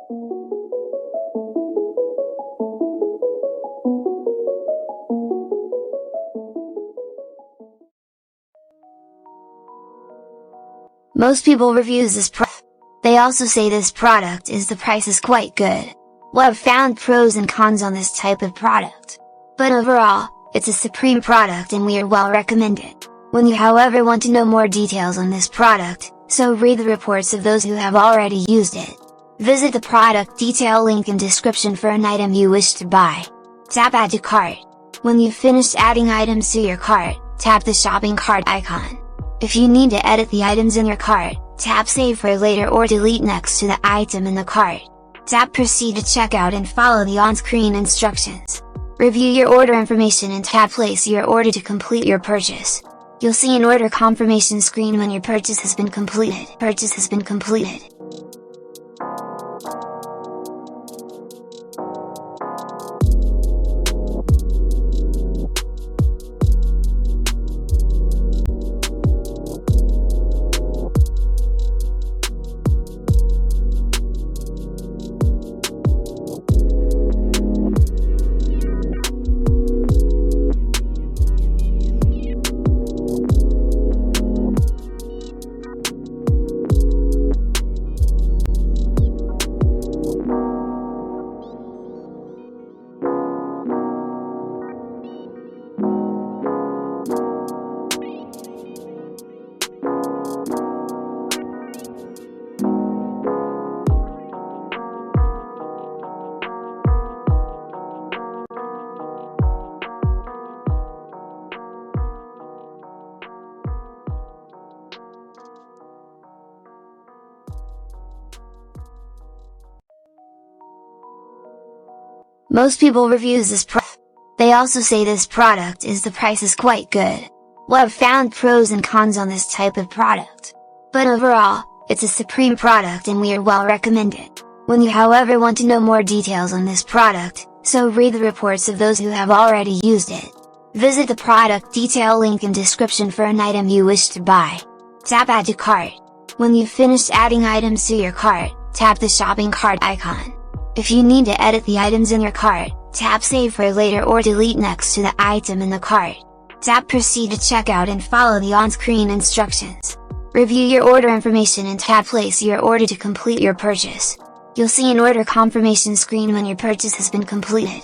Most people reviews this product. They also say this product is the price is quite good. Well, I've found pros and cons on this type of product. But overall, it's a supreme product and we are well recommended. When you however want to know more details on this product, so read the reports of those who have already used it. Visit the product detail link in description for an item you wish to buy. Tap Add to Cart. When you've finished adding items to your cart, tap the shopping cart icon. If you need to edit the items in your cart, tap Save for later or delete next to the item in the cart. Tap Proceed to checkout and follow the on-screen instructions. Review your order information and tap Place your order to complete your purchase. You'll see an order confirmation screen when your purchase has been completed. Most people reviews this product. They also say this product is the price is quite good. Well, I've found pros and cons on this type of product. But overall, it's a supreme product and we are well recommended. When you however want to know more details on this product, so read the reports of those who have already used it. Visit the product detail link in description for an item you wish to buy. Tap Add to Cart. When you've finished adding items to your cart, tap the shopping cart icon. If you need to edit the items in your cart, tap Save for later or delete next to the item in the cart. Tap Proceed to checkout and follow the on-screen instructions. Review your order information and tap Place your order to complete your purchase. You'll see an order confirmation screen when your purchase has been completed.